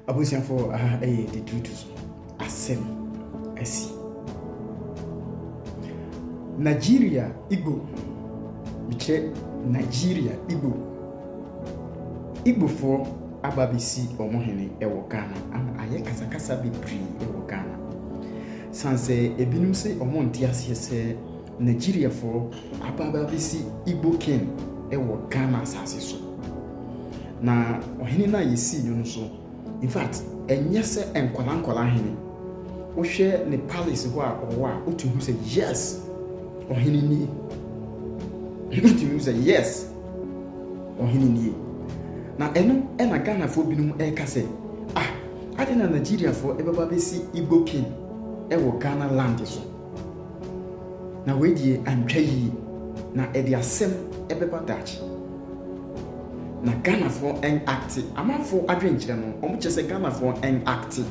Abusian for the truth. Asem esi. Nigeria Igbo. Biche Nigeria Igbo. Igbo for ababisi omohene ewo Ghana. Aye kasa bebree ewo Ghana. Sanse ebinum se omo ntiase se Nigeria for ababisi Igbo king ewo Ghana asase so. Na ohene na yesi no so. In fact, enye se enkwala hene. Wo hwe ne palace ho a owa otuhu se yes. Ohene ni. Otuhu se yes. Ohene ni. Na eno na Ghana fo binum eka se ade na Nigeria fo ebeba besi Igbo king ewo Ghana land so. Na we die antwa yi na e de asem ebeba dachi. Na Ghana for en acting. Amafo adwenkyere no, omo chese Ghana for en acting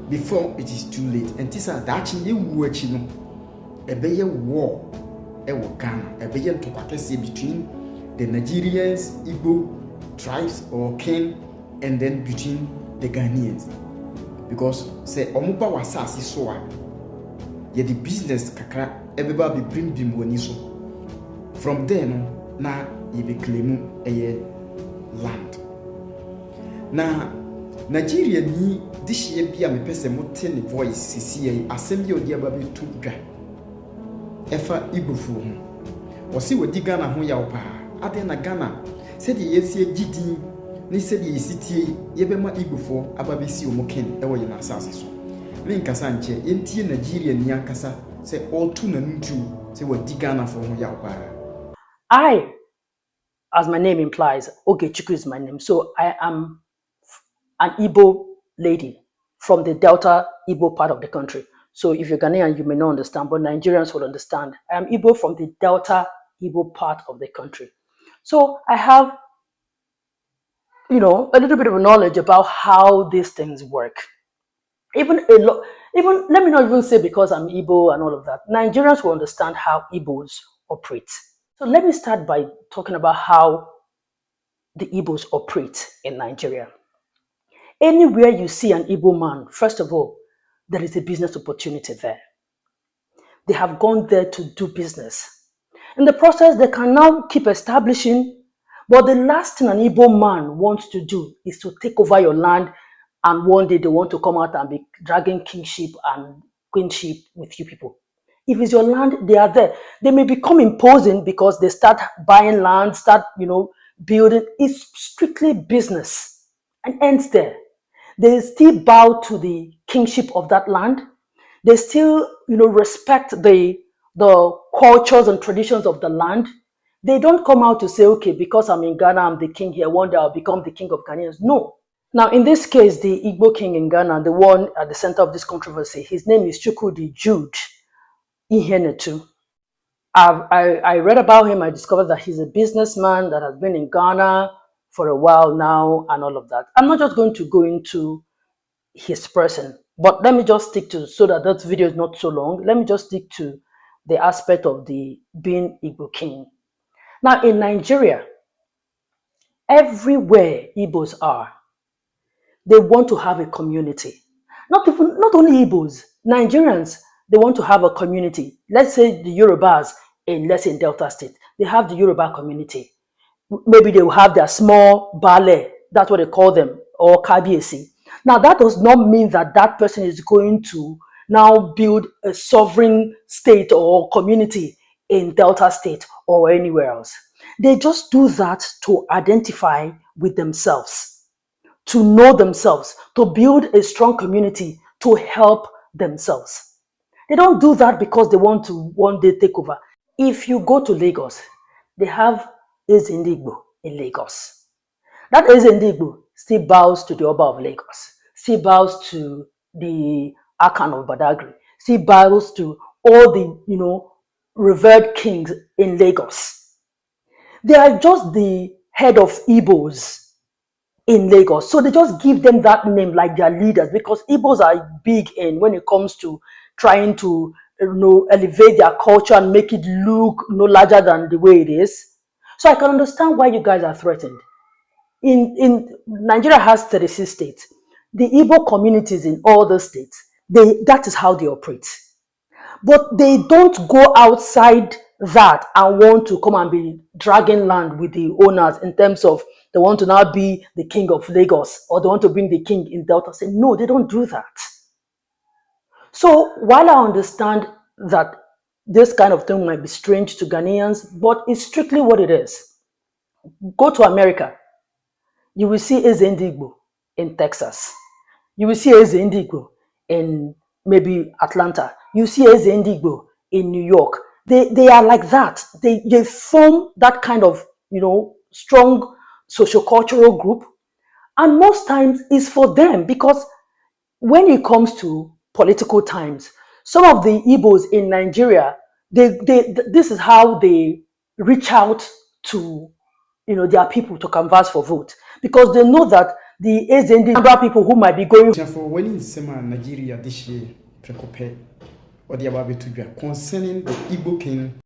before it is too late. And tisa dachi ye wu achi no, ebeye war ewo Ghana, ebeye ntokakese between the Nigerians, Igbo tribes or kin, and then between the Ghanaians. Because say omo ba wasasi so a ye the business kakra ebeba be bring woni so. From there no na ye be claim land. Na Nigeria ni this year bia me pese mo ten voice sisi asem ye odi aba be tu dwa efa Igbofu ho o se wodi Ghana ho yaw pa ade na Ghana se de yesi gidi ni se de yesitie ye be ma Igbofo aba be si omoken ewo ye na asase so me nkasa nche entie Nigeria ni ankasa se all tu na ntu se wodi Ghana fo ho yaw pa. As my name implies, Ogechukwu is my name. So I am an Igbo lady from the Delta Igbo part of the country. So if you're Ghanaian, you may not understand, but Nigerians will understand. I am Igbo from the Delta Igbo part of the country. So I have, a little bit of knowledge about how these things work. Even let me not even say because I'm Igbo and all of that. Nigerians will understand how Igbos operate. So let me start by talking about how the Igbos operate in Nigeria. Anywhere you see an Igbo man, first of all, there is a business opportunity there. They have gone there to do business. In the process, they can now keep establishing, but the last thing an Igbo man wants to do is to take over your land, and one day they want to come out and be dragging kingship and queenship with you people. If it's your land, they are there. They may become imposing because they start buying land, start, building. It's strictly business and ends there. They still bow to the kingship of that land. They still, respect the cultures and traditions of the land. They don't come out to say, okay, because I'm in Ghana, I'm the king here. One day I'll become the king of Ghanaians. No. Now, in this case, the Igbo king in Ghana, the one at the center of this controversy, his name is Chukwudi Jude Ihenetu. I read about him. I discovered that he's a businessman that has been in Ghana for a while now and all of that. I'm not just going to go into his person, but let me just stick to, so that that video is not so long, let me just stick to the aspect of the being Igbo king. Now, in Nigeria, everywhere Igbos are, they want to have a community. Not only Igbos, Nigerians, they want to have a community. Let's say the Yorubas in Delta State, they have the Yoruba community. Maybe they will have their small ballet, that's what they call them, or kabiesi. Now, that does not mean that that person is going to now build a sovereign state or community in Delta State or anywhere else. They just do that to identify with themselves, to know themselves, to build a strong community, to help themselves. They don't do that because they want to one day take over. If you go to Lagos, they have Ezendigbo in Lagos. That Ezendigbo still bows to the Oba of Lagos, still bows to the Akan of Badagry, still bows to all the, revered kings in Lagos. They are just the head of Igbos in Lagos. So they just give them that name like their leaders, because Igbos are big in when it comes to trying to elevate their culture and make it look no larger than the way it is. So I can understand why you guys are threatened. In Nigeria has 36 states. the Igbo communities in all the states, that is how they operate. But they don't go outside that and want to come and be dragging land with the owners in terms of they want to now be the king of Lagos or they want to bring the king in Delta. Say, no, they don't do that. So while I understand that this kind of thing might be strange to Ghanaians, but it's strictly what it is. Go to America, you will see Eze Ndigbo in Texas. You will see Eze Ndigbo in maybe Atlanta. You see Eze Ndigbo in New York. They are like that. They form that kind of, strong sociocultural group. And most times it's for them, because when it comes to political times, some of the Igbos in Nigeria, this is how they reach out to their people to canvass for vote, because they know that the number people who might be going for when in summer Nigeria this year precope or the Ababe concerning the Igbo king